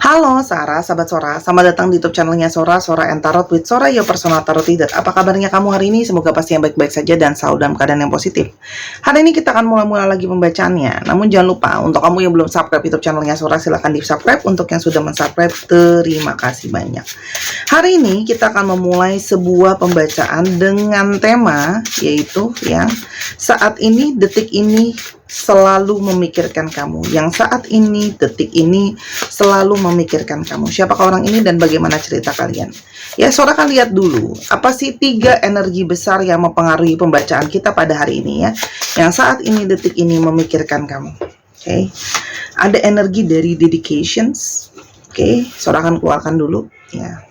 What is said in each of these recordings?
Halo Sarah, sahabat Sora. Selamat datang di YouTube channelnya Sora, Sora and Tarot with Sora, your personal tarot reader. Apa kabarnya kamu hari ini? Semoga pastinya baik-baik saja dan selalu dalam keadaan yang positif. Hari ini kita akan mulai lagi pembacaannya. Namun jangan lupa, untuk kamu yang belum subscribe YouTube channelnya Sora, silahkan di-subscribe. Untuk yang sudah men-subscribe, terima kasih banyak. Hari ini kita akan memulai sebuah pembacaan dengan tema, yaitu yang saat ini, detik ini, selalu memikirkan kamu. Yang saat ini, detik ini, selalu memikirkan kamu. Siapakah orang ini dan bagaimana cerita kalian? Ya, Sora akan lihat dulu, apa sih 3 energi besar yang mempengaruhi pembacaan kita pada hari ini ya. Yang saat ini, detik ini, memikirkan kamu. Oke. Ada energi dari dedications. Oke, Sora akan keluarkan dulu ya.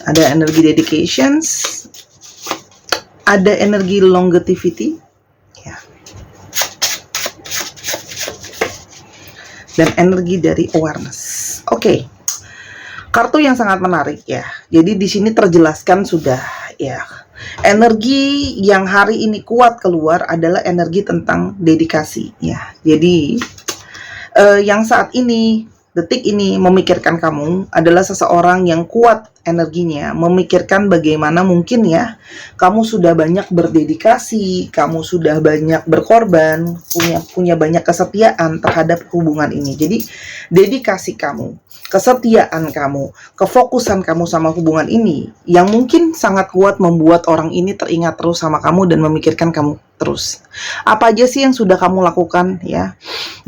Ada energi dedications. Ada energi longevity. Ya. Dan energi dari awareness. Oke. Kartu yang sangat menarik ya. Jadi di sini terjelaskan sudah ya. Energi yang hari ini kuat keluar adalah energi tentang dedikasi ya. Jadi yang saat ini, detik ini memikirkan kamu adalah seseorang yang kuat energinya, memikirkan bagaimana mungkin ya kamu sudah banyak berdedikasi, kamu sudah banyak berkorban, punya banyak kesetiaan terhadap hubungan ini. Jadi dedikasi kamu, kesetiaan kamu, kefokusan kamu sama hubungan ini yang mungkin sangat kuat membuat orang ini teringat terus sama kamu dan memikirkan kamu terus. Apa aja sih yang sudah kamu lakukan ya?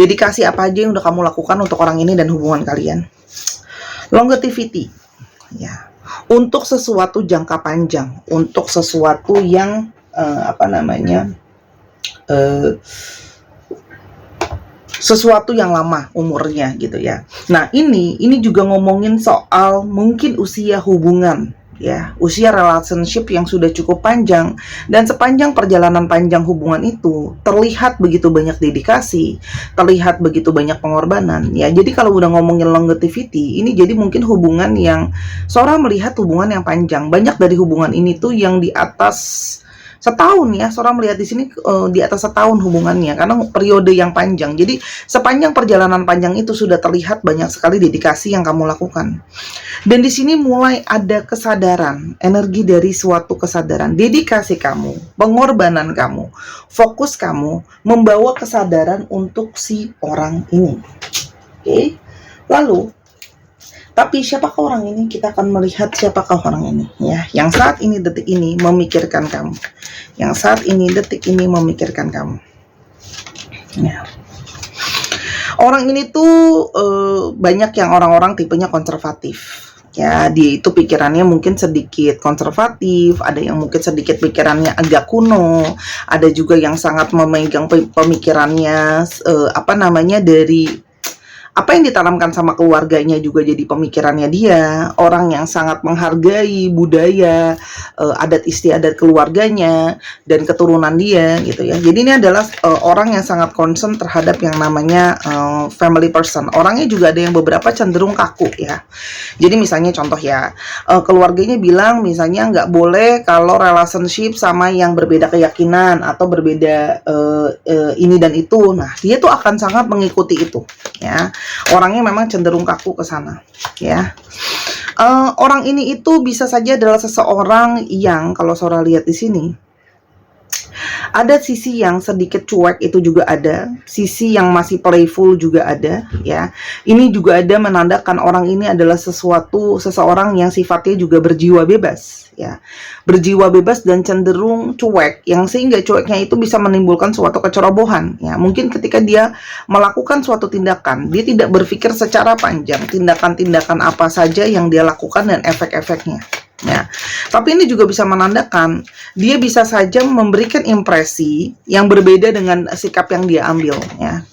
Dedikasi apa aja yang udah kamu lakukan untuk orang ini dan hubungan kalian? Longevity ya. Untuk sesuatu jangka panjang, untuk sesuatu yang sesuatu yang lama umurnya gitu ya. Nah, ini juga ngomongin soal mungkin usia hubungan ya, usia relationship yang sudah cukup panjang, dan sepanjang perjalanan panjang hubungan itu terlihat begitu banyak dedikasi, terlihat begitu banyak pengorbanan ya. Jadi kalau udah ngomongin longevity, ini jadi mungkin hubungan yang Sora melihat hubungan yang panjang. Banyak dari hubungan ini tuh yang di atas setahun ya. Sora melihat di sini di atas setahun hubungannya karena periode yang panjang. Jadi sepanjang perjalanan panjang itu sudah terlihat banyak sekali dedikasi yang kamu lakukan. Dan di sini mulai ada kesadaran, energi dari suatu kesadaran, dedikasi kamu, pengorbanan kamu, fokus kamu membawa kesadaran untuk si orang ini. Oke. Lalu tapi siapakah orang ini? Kita akan melihat siapakah orang ini ya. Yang saat ini, detik ini memikirkan kamu. Yang saat ini, detik ini memikirkan kamu. Ya. Orang ini tuh banyak yang orang-orang tipenya konservatif. Ya, dia itu pikirannya mungkin sedikit konservatif, ada yang mungkin sedikit pikirannya agak kuno, ada juga yang sangat memegang pemikirannya dari apa yang ditanamkan sama keluarganya juga jadi pemikirannya dia. Orang yang sangat menghargai budaya, adat istiadat keluarganya dan keturunan dia gitu ya. Jadi ini adalah orang yang sangat concern terhadap yang namanya family person. Orangnya juga ada yang beberapa cenderung kaku ya. Jadi misalnya contoh ya, keluarganya bilang misalnya nggak boleh kalau relationship sama yang berbeda keyakinan atau berbeda ini dan itu. Nah, dia tuh akan sangat mengikuti itu ya. Orangnya memang cenderung kaku ke sana ya. Orang ini itu bisa saja adalah seseorang yang kalau Sora lihat di sini ada sisi yang sedikit cuek, itu juga ada sisi yang masih playful juga ada ya. Ini juga ada menandakan orang ini adalah seseorang yang sifatnya juga berjiwa bebas ya, berjiwa bebas dan cenderung cuek, yang sehingga cueknya itu bisa menimbulkan suatu kecerobohan ya. Mungkin ketika dia melakukan suatu tindakan, dia tidak berpikir secara panjang tindakan-tindakan apa saja yang dia lakukan dan efek-efeknya ya. Tapi ini juga bisa menandakan dia bisa saja memberikan impresi yang berbeda dengan sikap yang dia ambil ya.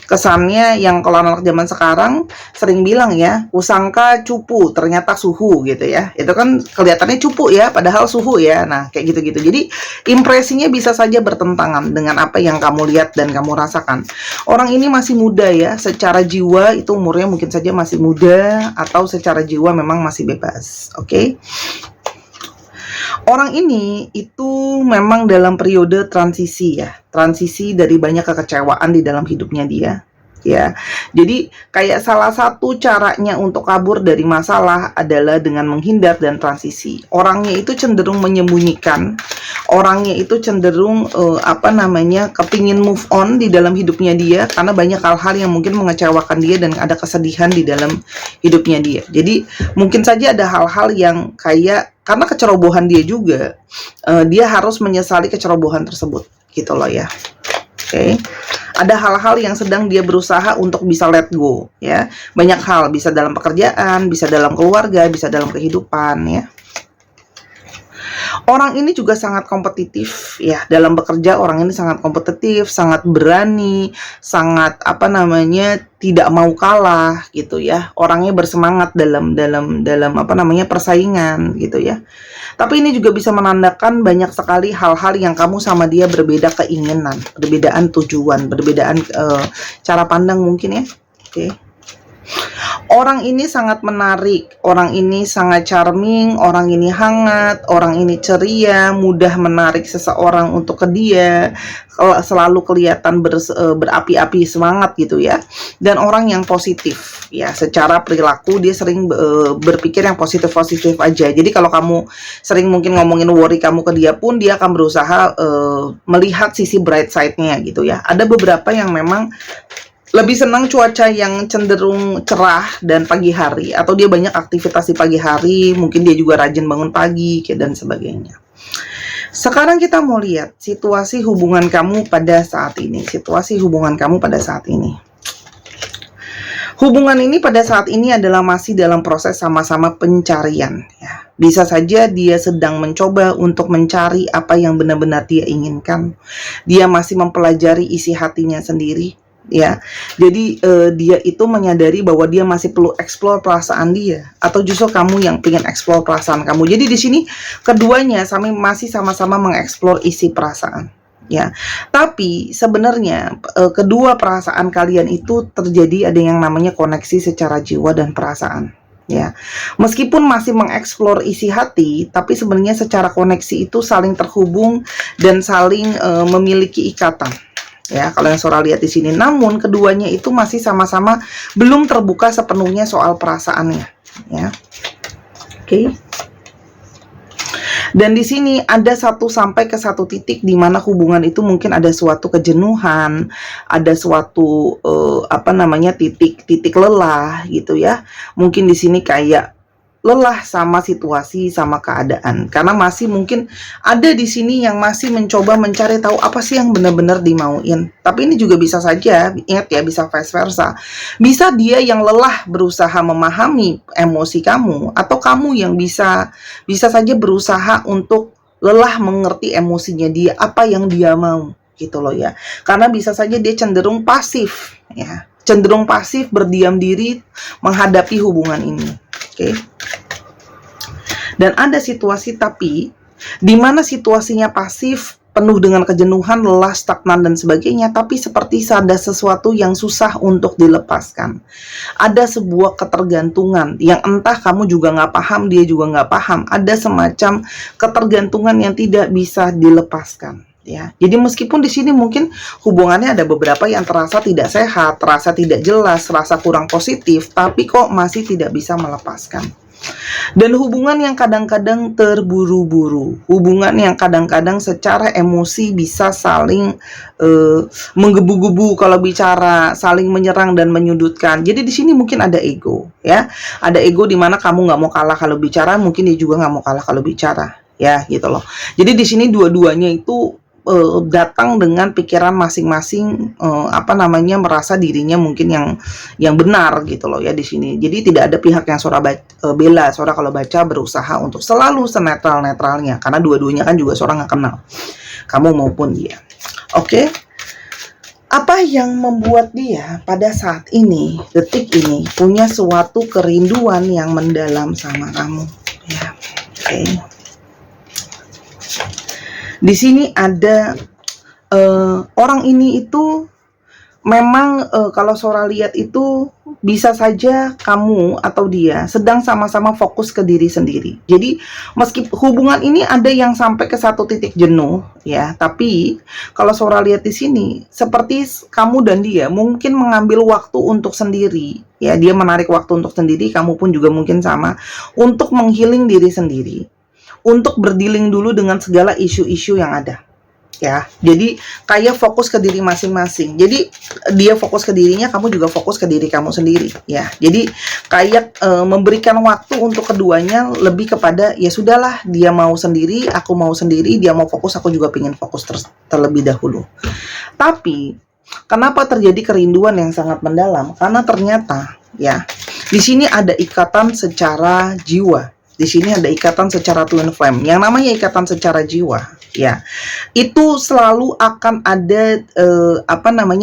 Kesannya yang kalau anak zaman sekarang sering bilang ya, kusangka cupu ternyata suhu gitu ya. Itu kan kelihatannya cupu ya, padahal suhu ya. Nah, kayak gitu-gitu. Jadi impresinya bisa saja bertentangan dengan apa yang kamu lihat dan kamu rasakan. Orang ini masih muda ya, secara jiwa itu umurnya mungkin saja masih muda, atau secara jiwa memang masih bebas. Oke. Orang ini itu memang dalam periode transisi ya, transisi dari banyak kekecewaan di dalam hidupnya dia ya. Jadi kayak salah satu caranya untuk kabur dari masalah adalah dengan menghindar dan transisi. Orangnya itu cenderung menyembunyikan, orangnya itu cenderung kepingin move on di dalam hidupnya dia karena banyak hal-hal yang mungkin mengecewakan dia dan ada kesedihan di dalam hidupnya dia. Jadi mungkin saja ada hal-hal yang kayak karena kecerobohan dia juga, dia harus menyesali kecerobohan tersebut, gitu loh ya. Oke. Ada hal-hal yang sedang dia berusaha untuk bisa let go, ya. Banyak hal, bisa dalam pekerjaan, bisa dalam keluarga, bisa dalam kehidupan, ya. Orang ini juga sangat kompetitif, ya. Dalam bekerja orang ini sangat kompetitif, sangat berani, sangat tidak mau kalah, gitu ya. Orangnya bersemangat dalam persaingan, gitu ya. Tapi ini juga bisa menandakan banyak sekali hal-hal yang kamu sama dia berbeda keinginan, perbedaan tujuan, perbedaan cara pandang mungkin ya. Oke. Orang ini sangat menarik, orang ini sangat charming, orang ini hangat, orang ini ceria, mudah menarik seseorang untuk ke dia, selalu kelihatan berapi-api semangat gitu ya. Dan orang yang positif, ya secara perilaku dia sering berpikir yang positif-positif aja. Jadi kalau kamu sering mungkin ngomongin worry kamu ke dia pun, dia akan berusaha melihat sisi bright side-nya gitu ya. Ada beberapa yang memang lebih senang cuaca yang cenderung cerah dan pagi hari, atau dia banyak aktivitas di pagi hari, mungkin dia juga rajin bangun pagi dan sebagainya. Sekarang kita mau lihat situasi hubungan kamu pada saat ini. Hubungan ini pada saat ini adalah masih dalam proses sama-sama pencarian ya. Bisa saja dia sedang mencoba untuk mencari apa yang benar-benar dia inginkan. Dia masih mempelajari isi hatinya sendiri. Ya, jadi dia itu menyadari bahwa dia masih perlu eksplor perasaan dia, atau justru kamu yang pengen eksplor perasaan kamu. Jadi di sini keduanya masih sama-sama mengeksplor isi perasaan. Ya, tapi sebenarnya kedua perasaan kalian itu terjadi ada yang namanya koneksi secara jiwa dan perasaan. Ya, meskipun masih mengeksplor isi hati, tapi sebenarnya secara koneksi itu saling terhubung dan saling memiliki ikatan. Ya, kalau yang Sora lihat di sini, namun keduanya itu masih sama-sama belum terbuka sepenuhnya soal perasaannya, ya. Oke. Dan di sini ada sampai ke satu titik di mana hubungan itu mungkin ada suatu kejenuhan, ada suatu titik lelah gitu ya. Mungkin di sini kayak lelah sama situasi, sama keadaan. Karena masih mungkin ada di sini yang masih mencoba mencari tahu apa sih yang benar-benar dimauin. Tapi ini juga bisa saja, ingat ya, bisa vice versa. Bisa dia yang lelah berusaha memahami emosi kamu, atau kamu yang bisa saja berusaha untuk lelah mengerti emosinya dia, apa yang dia mau, gitu loh ya. Karena bisa saja dia cenderung pasif, ya. Cenderung pasif, berdiam diri menghadapi hubungan ini. Oke. Dan ada situasi tapi di mana situasinya pasif, penuh dengan kejenuhan, lelah, stagnan dan sebagainya, tapi seperti ada sesuatu yang susah untuk dilepaskan. Ada sebuah ketergantungan yang entah kamu juga nggak paham, dia juga nggak paham. Ada semacam ketergantungan yang tidak bisa dilepaskan. Ya, jadi meskipun di sini mungkin hubungannya ada beberapa yang terasa tidak sehat, terasa tidak jelas, terasa kurang positif, tapi kok masih tidak bisa melepaskan. Dan hubungan yang kadang-kadang terburu-buru, hubungan yang kadang-kadang secara emosi bisa saling menggebu-gebu kalau bicara, saling menyerang dan menyudutkan. Jadi di sini mungkin ada ego, ya, ada ego di mana kamu nggak mau kalah kalau bicara, mungkin dia juga nggak mau kalah kalau bicara, ya, gitu loh. Jadi di sini dua-duanya itu datang dengan pikiran masing-masing, merasa dirinya mungkin yang benar gitu loh ya di sini. Jadi tidak ada pihak yang Sora bela. Sora kalau baca berusaha untuk selalu senetral-netralnya, karena dua-duanya kan juga Sora nggak kenal kamu maupun dia. Oke. Apa yang membuat dia pada saat ini, detik ini, punya suatu kerinduan yang mendalam sama kamu, ya. Oke. Di sini ada orang ini itu memang kalau Sora lihat itu bisa saja kamu atau dia sedang sama-sama fokus ke diri sendiri. Jadi meski hubungan ini ada yang sampai ke satu titik jenuh ya, tapi kalau Sora lihat di sini seperti kamu dan dia mungkin mengambil waktu untuk sendiri ya, dia menarik waktu untuk sendiri, kamu pun juga mungkin sama, untuk menghealing diri sendiri, untuk berdealing dulu dengan segala isu-isu yang ada. Ya, jadi kayak fokus ke diri masing-masing. Jadi dia fokus ke dirinya, kamu juga fokus ke diri kamu sendiri. Ya, jadi kayak memberikan waktu untuk keduanya lebih kepada ya sudahlah, dia mau sendiri, aku mau sendiri, dia mau fokus, aku juga pengen fokus terlebih dahulu. Tapi kenapa terjadi kerinduan yang sangat mendalam? Karena ternyata ya di sini ada ikatan secara jiwa. Di sini ada ikatan secara twin flame. Yang namanya ikatan secara jiwa, ya, itu selalu akan ada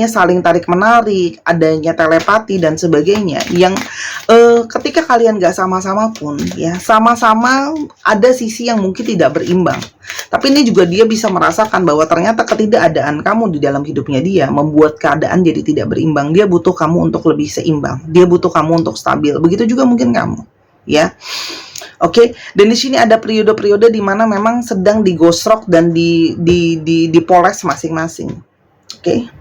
saling tarik menarik, adanya telepati dan sebagainya. Yang ketika kalian gak sama-sama pun, ya, sama-sama ada sisi yang mungkin tidak berimbang. Tapi ini juga dia bisa merasakan bahwa ternyata ketidakadaan kamu di dalam hidupnya dia membuat keadaan jadi tidak berimbang. Dia butuh kamu untuk lebih seimbang. Dia butuh kamu untuk stabil. Begitu juga mungkin kamu, ya. Oke, dan di sini ada periode-periode di mana memang sedang digosrok dan dipoles masing-masing. Oke.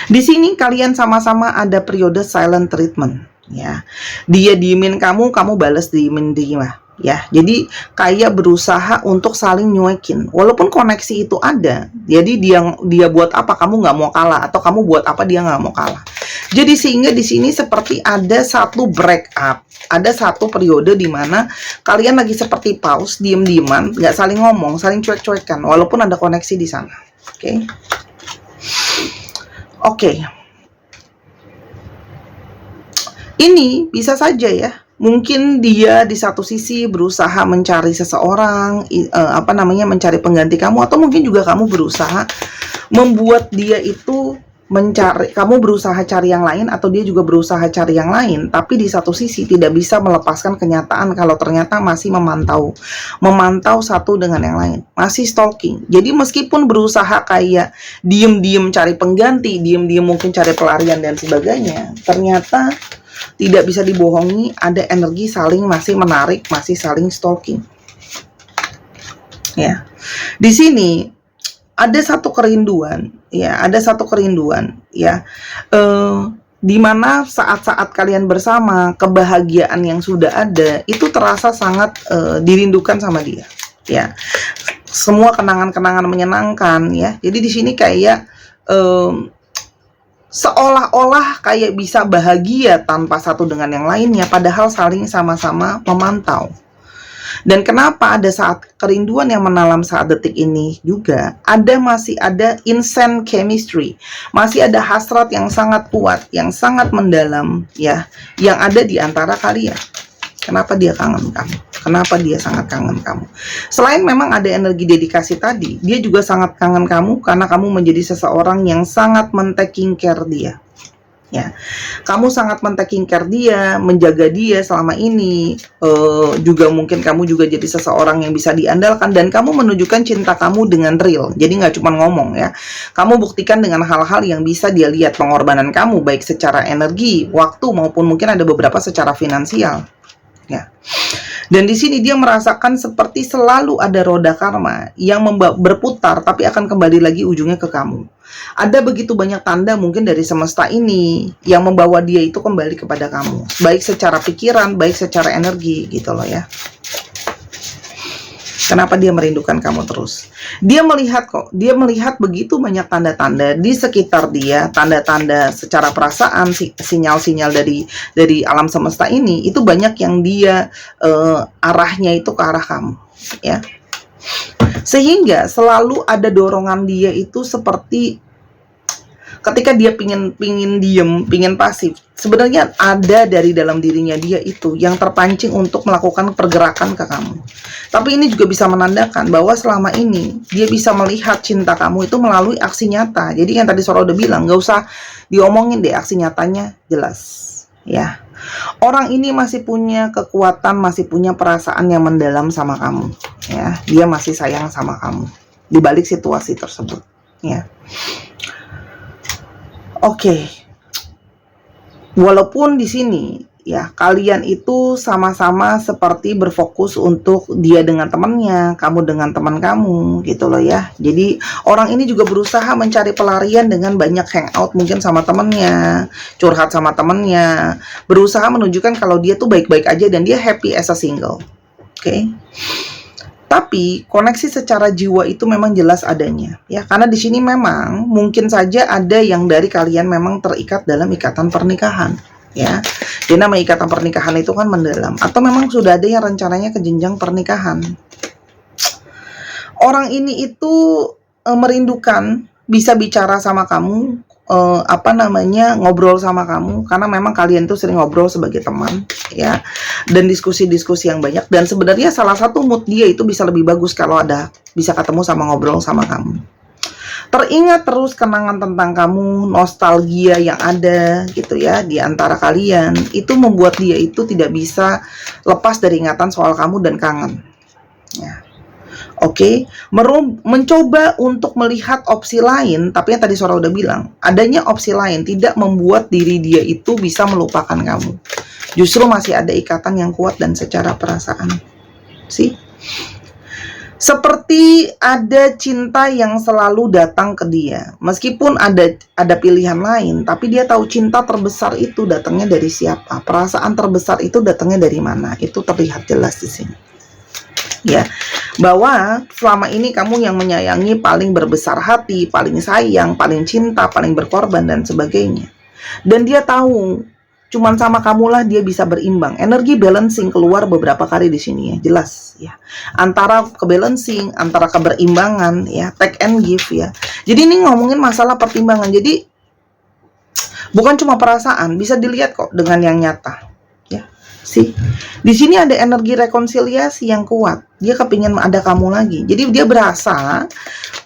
Di sini kalian sama-sama ada periode silent treatment, ya. Dia diemin kamu, kamu balas diemin dia, ya. Jadi kayak berusaha untuk saling nyuekin. Walaupun koneksi itu ada, jadi dia buat apa kamu nggak mau kalah, atau kamu buat apa dia nggak mau kalah. Jadi sehingga di sini seperti ada satu break up, ada satu periode di mana kalian lagi seperti pause, diem-dieman, nggak saling ngomong, saling cuek-cuekan, walaupun ada koneksi di sana. Oke. Oke. Ini bisa saja ya. Mungkin dia di satu sisi berusaha mencari seseorang, mencari pengganti kamu, atau mungkin juga kamu berusaha membuat dia itu mencari, kamu berusaha cari yang lain, atau dia juga berusaha cari yang lain, tapi di satu sisi tidak bisa melepaskan kenyataan kalau ternyata masih memantau satu dengan yang lain, masih stalking. Jadi meskipun berusaha kayak diem-diem cari pengganti, diem-diem mungkin cari pelarian dan sebagainya, ternyata tidak bisa dibohongi, ada energi saling masih menarik, masih saling stalking. Ya, di sini ada satu kerinduan, ya, di mana saat-saat kalian bersama, kebahagiaan yang sudah ada itu terasa sangat dirindukan sama dia, ya. Semua kenangan-kenangan menyenangkan, ya. Jadi di sini kayak seolah-olah kayak bisa bahagia tanpa satu dengan yang lainnya, padahal saling sama-sama memantau. Dan kenapa ada saat kerinduan yang mendalam saat detik ini juga masih ada instant chemistry, masih ada hasrat yang sangat kuat, yang sangat mendalam, ya, yang ada di antara kalian. Kenapa dia kangen kamu? Kenapa dia sangat kangen kamu? Selain memang ada energi dedikasi tadi, dia juga sangat kangen kamu karena kamu menjadi seseorang yang sangat men-taking care dia. Ya, kamu sangat men-taking care dia, menjaga dia selama ini. Juga mungkin kamu juga jadi seseorang yang bisa diandalkan, dan kamu menunjukkan cinta kamu dengan real. Jadi nggak cuma ngomong, ya. Kamu buktikan dengan hal-hal yang bisa dia lihat, pengorbanan kamu baik secara energi, waktu, maupun mungkin ada beberapa secara finansial. Ya. Dan di sini dia merasakan seperti selalu ada roda karma yang berputar, tapi akan kembali lagi ujungnya ke kamu. Ada begitu banyak tanda mungkin dari semesta ini yang membawa dia itu kembali kepada kamu, baik secara pikiran, baik secara energi, gitu loh, ya. Kenapa dia merindukan kamu terus? Dia melihat begitu banyak tanda-tanda di sekitar dia, tanda-tanda secara perasaan, sinyal-sinyal dari alam semesta ini, itu banyak yang dia arahnya itu ke arah kamu, ya. Sehingga selalu ada dorongan dia itu seperti ketika dia pingin diem, pingin pasif, sebenarnya ada dari dalam dirinya dia itu yang terpancing untuk melakukan pergerakan ke kamu. Tapi ini juga bisa menandakan bahwa selama ini dia bisa melihat cinta kamu itu melalui aksi nyata. Jadi yang tadi Sora udah bilang, gak usah diomongin deh, aksi nyatanya jelas, ya. Orang ini masih punya kekuatan, masih punya perasaan yang mendalam sama kamu, ya. Dia masih sayang sama kamu di balik situasi tersebut, ya. Oke, walaupun di sini ya kalian itu sama-sama seperti berfokus untuk dia dengan temannya, kamu dengan teman kamu gitu loh ya. Jadi orang ini juga berusaha mencari pelarian dengan banyak hangout mungkin sama temannya, curhat sama temannya, berusaha menunjukkan kalau dia tuh baik-baik aja dan dia happy as a single. Oke. Tapi koneksi secara jiwa itu memang jelas adanya ya, karena di sini memang mungkin saja ada yang dari kalian memang terikat dalam ikatan pernikahan ya. Jadi nama ikatan pernikahan itu kan mendalam, atau memang sudah ada yang rencananya ke jenjang pernikahan. Orang ini itu merindukan bisa bicara sama kamu, ngobrol sama kamu, karena memang kalian tuh sering ngobrol sebagai teman ya, dan diskusi-diskusi yang banyak. Dan sebenarnya salah satu mood dia itu bisa lebih bagus kalau ada bisa ketemu sama ngobrol sama kamu, teringat terus kenangan tentang kamu, nostalgia yang ada gitu ya di antara kalian, itu membuat dia itu tidak bisa lepas dari ingatan soal kamu dan kangen ya. Oke, mencoba untuk melihat opsi lain, tapi yang tadi Sora udah bilang, adanya opsi lain tidak membuat diri dia itu bisa melupakan kamu. Justru masih ada ikatan yang kuat dan secara perasaan. Sih? Seperti ada cinta yang selalu datang ke dia. Meskipun ada pilihan lain, tapi dia tahu cinta terbesar itu datangnya dari siapa. Perasaan terbesar itu datangnya dari mana. Itu terlihat jelas di sini. Ya, bahwa selama ini kamu yang menyayangi, paling berbesar hati, paling sayang, paling cinta, paling berkorban dan sebagainya. Dan dia tahu cuman sama kamulah dia bisa berimbang. Energi balancing keluar beberapa kali di sini ya, jelas ya. Antara kebalancing, antara keberimbangan ya, take and give ya. Jadi ini ngomongin masalah pertimbangan. Jadi bukan cuma perasaan, bisa dilihat kok dengan yang nyata. Ya. Sih. Di sini ada energi rekonsiliasi yang kuat. Dia kepingin ada kamu lagi. Jadi dia berasa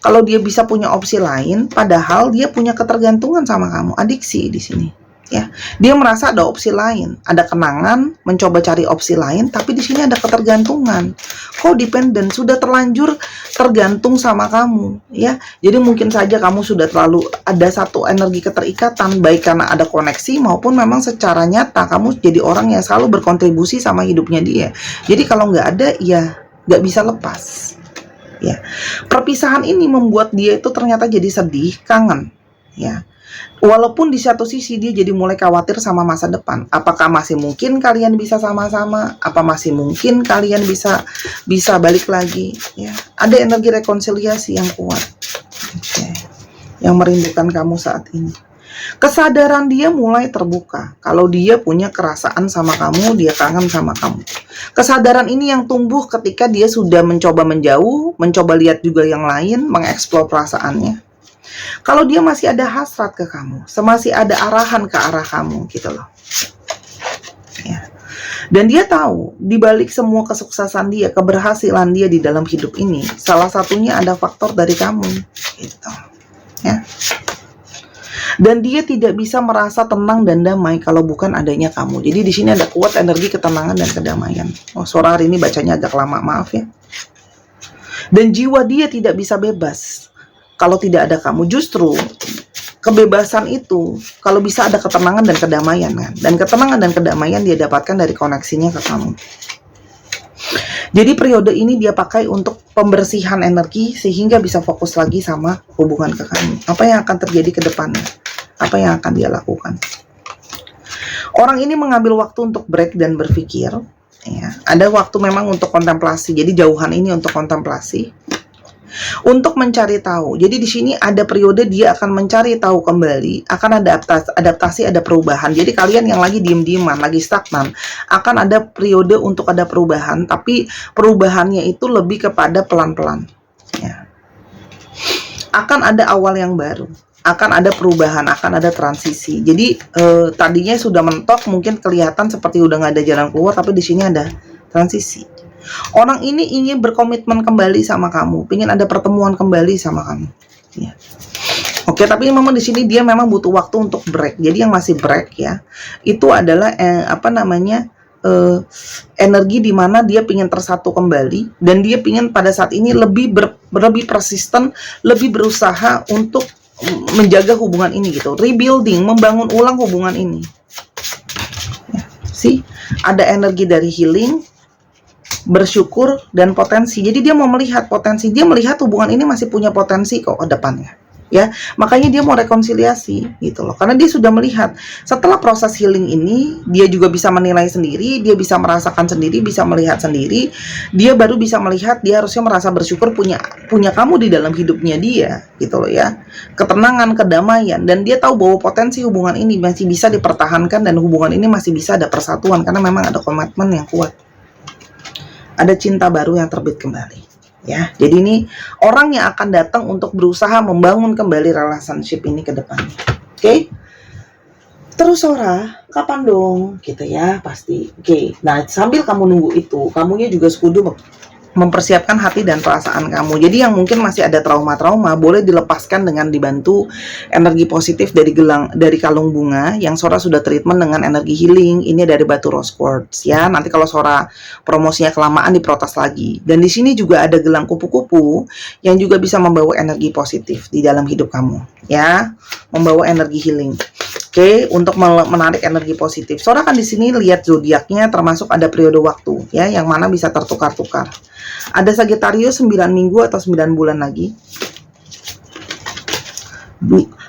kalau dia bisa punya opsi lain, padahal dia punya ketergantungan sama kamu, adiksi di sini. Ya, dia merasa ada opsi lain, ada kenangan, mencoba cari opsi lain, tapi di sini ada ketergantungan. Codependent, sudah terlanjur tergantung sama kamu, ya. Jadi mungkin saja kamu sudah terlalu ada satu energi keterikatan, baik karena ada koneksi maupun memang secara nyata kamu jadi orang yang selalu berkontribusi sama hidupnya dia. Jadi kalau nggak ada, ya nggak bisa lepas. Ya, perpisahan ini membuat dia itu ternyata jadi sedih, kangen, ya. Walaupun di satu sisi dia jadi mulai khawatir sama masa depan. Apakah masih mungkin kalian bisa sama-sama? Apa masih mungkin kalian bisa balik lagi? Ya, ada energi rekonsiliasi yang kuat. Oke. Yang merindukan kamu saat ini. Kesadaran dia mulai terbuka. Kalau dia punya kerasaan sama kamu, dia kangen sama kamu. Kesadaran ini yang tumbuh ketika dia sudah mencoba menjauh, mencoba lihat juga yang lain, mengeksplor perasaannya. Kalau dia masih ada hasrat ke kamu, masih ada arahan ke arah kamu gitu loh. Ya. Dan dia tahu di balik semua kesuksesan dia, keberhasilan dia di dalam hidup ini, salah satunya ada faktor dari kamu gitu. Ya. Dan dia tidak bisa merasa tenang dan damai kalau bukan adanya kamu. Jadi di sini ada kuat energi ketenangan dan kedamaian. Oh, suara hari ini bacanya agak lama, maaf ya. Dan jiwa dia tidak bisa bebas kalau tidak ada kamu. Justru kebebasan itu kalau bisa ada ketenangan dan kedamaian kan. Dan ketenangan dan kedamaian dia dapatkan dari koneksinya ke kamu. Jadi periode ini dia pakai untuk pembersihan energi sehingga bisa fokus lagi sama hubungan ke kamu. Apa yang akan terjadi ke depannya? Apa yang akan dia lakukan? Orang ini mengambil waktu untuk break dan berpikir. Ya, ada waktu memang untuk kontemplasi. Jadi jauhan ini untuk kontemplasi. Untuk mencari tahu. Jadi di sini ada periode dia akan mencari tahu kembali, akan ada adaptasi, ada perubahan. Jadi kalian yang lagi diem-dieman, lagi stagnan, akan ada periode untuk ada perubahan, tapi perubahannya itu lebih kepada pelan-pelan. Ya. Akan ada awal yang baru, akan ada perubahan, akan ada transisi. Jadi tadinya sudah mentok, mungkin kelihatan seperti udah nggak ada jalan keluar, tapi di sini ada transisi. Orang ini ingin berkomitmen kembali sama kamu, ingin ada pertemuan kembali sama kamu. Ya. Oke, tapi memang di sini dia memang butuh waktu untuk break. Jadi yang masih break ya, itu adalah energi di mana dia ingin tersatu kembali dan dia ingin pada saat ini lebih persisten, lebih berusaha untuk menjaga hubungan ini gitu, rebuilding, membangun ulang hubungan ini. Ya, sih, ada energi dari healing, bersyukur, dan potensi. Jadi dia mau melihat potensi, dia melihat hubungan ini masih punya potensi kok ke depannya. Ya, makanya dia mau rekonsiliasi gitu loh. Karena dia sudah melihat setelah proses healing ini, dia juga bisa menilai sendiri, dia bisa merasakan sendiri, bisa melihat sendiri. Dia baru bisa melihat, dia harusnya merasa bersyukur punya kamu di dalam hidupnya dia gitu loh ya. Ketenangan, kedamaian, dan dia tahu bahwa potensi hubungan ini masih bisa dipertahankan dan hubungan ini masih bisa ada persatuan karena memang ada komitmen yang kuat. Ada cinta baru yang terbit kembali. Ya, jadi ini orang yang akan datang untuk berusaha membangun kembali relationship ini ke depannya. Oke? Terus Sora, kapan dong? Gitu ya, pasti. Oke. Nah, sambil kamu nunggu itu, kamunya juga sekudu mempersiapkan hati dan perasaan kamu. Jadi yang mungkin masih ada trauma-trauma boleh dilepaskan dengan dibantu energi positif dari kalung bunga yang Sora sudah treatment dengan energi healing. Ini dari batu rose quartz ya. Nanti kalau Sora promosinya kelamaan diprotes lagi. Dan di sini juga ada gelang kupu-kupu yang juga bisa membawa energi positif di dalam hidup kamu ya, membawa energi healing. Oke, untuk menarik energi positif. Sora kan di sini lihat zodiaknya termasuk ada periode waktu ya yang mana bisa tertukar-tukar. Ada Sagittarius 9 minggu atau 9 bulan lagi.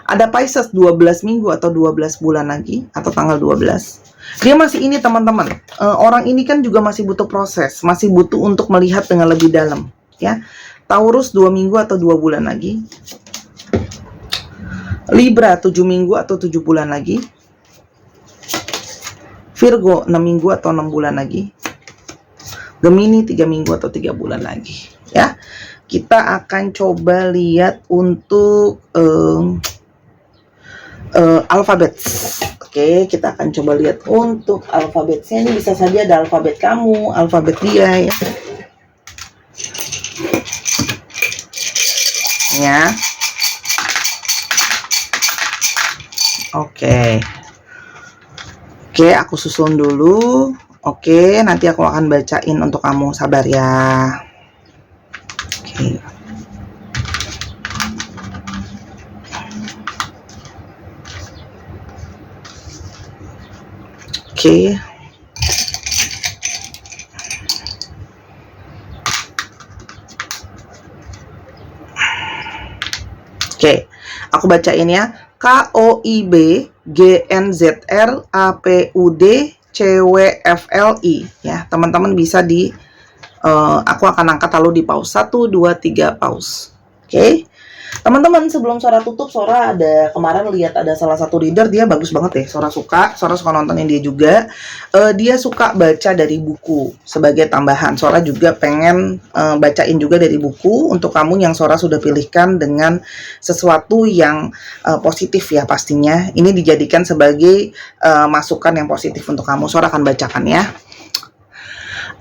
Ada Pisces 12 minggu atau 12 bulan lagi atau tanggal 12. Dia masih ini teman-teman. Orang ini kan juga masih butuh proses, masih butuh untuk melihat dengan lebih dalam ya. Taurus 2 minggu atau 2 bulan lagi. Libra 7 minggu atau 7 bulan lagi. Virgo 6 minggu atau 6 bulan lagi. Gemini 3 minggu atau 3 bulan lagi ya. Kita akan coba lihat untuk alfabet. Oke, kita akan coba lihat untuk alfabetnya. Ini bisa saja ada alfabet kamu, alfabet dia ya. Ya. Oke, aku susun dulu. Oke, nanti aku akan bacain untuk kamu, sabar ya. Oke. Oke, aku bacain ya. KOIBGNZRAPUD ya, teman-teman bisa aku akan angkat lalu di pause 1, 2, 3 pause. Oke. Teman-teman, sebelum Sora tutup, Sora ada kemarin lihat ada salah satu reader, dia bagus banget deh. Sora suka nontonin dia juga. Dia suka baca dari buku sebagai tambahan. Sora juga pengen bacain juga dari buku untuk kamu yang Sora sudah pilihkan dengan sesuatu yang positif ya pastinya. Ini dijadikan sebagai masukan yang positif untuk kamu. Sora akan bacakan ya.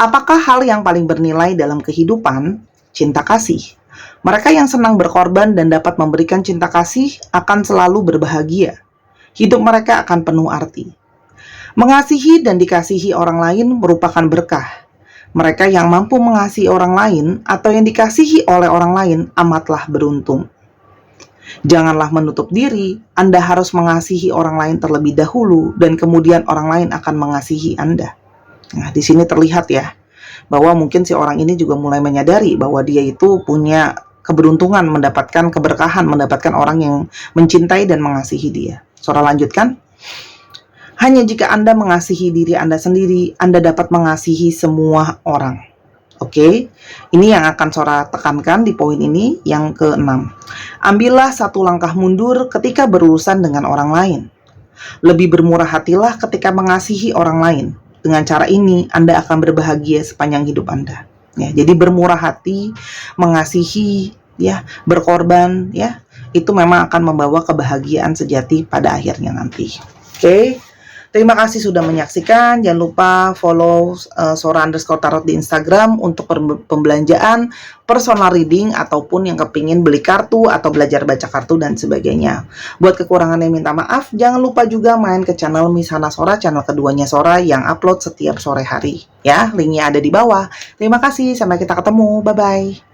Apakah hal yang paling bernilai dalam kehidupan? Cinta kasih. Mereka yang senang berkorban dan dapat memberikan cinta kasih akan selalu berbahagia. Hidup mereka akan penuh arti. Mengasihi dan dikasihi orang lain merupakan berkah. Mereka yang mampu mengasihi orang lain atau yang dikasihi oleh orang lain amatlah beruntung. Janganlah menutup diri, Anda harus mengasihi orang lain terlebih dahulu dan kemudian orang lain akan mengasihi Anda. Nah, di sini terlihat ya, bahwa mungkin si orang ini juga mulai menyadari bahwa dia itu punya keberuntungan, mendapatkan keberkahan, mendapatkan orang yang mencintai dan mengasihi dia. Sora lanjutkan. Hanya jika Anda mengasihi diri Anda sendiri, Anda dapat mengasihi semua orang. Oke, ini yang akan Sora tekankan di poin ini, yang ke-6. Ambillah satu langkah mundur ketika berurusan dengan orang lain. Lebih bermurah hatilah ketika mengasihi orang lain. Dengan cara ini, Anda akan berbahagia sepanjang hidup Anda. Ya, jadi bermurah hati, mengasihi, ya, berkorban, ya, itu memang akan membawa kebahagiaan sejati pada akhirnya nanti. Oke. Terima kasih sudah menyaksikan. Jangan lupa follow Sora_tarot di Instagram untuk pembelanjaan, personal reading, ataupun yang kepingin beli kartu atau belajar baca kartu dan sebagainya. Buat kekurangannya minta maaf. Jangan lupa juga main ke channel Miss Hana Sora, channel keduanya Sora yang upload setiap sore hari. Ya, linknya ada di bawah. Terima kasih. Sampai kita ketemu. Bye-bye.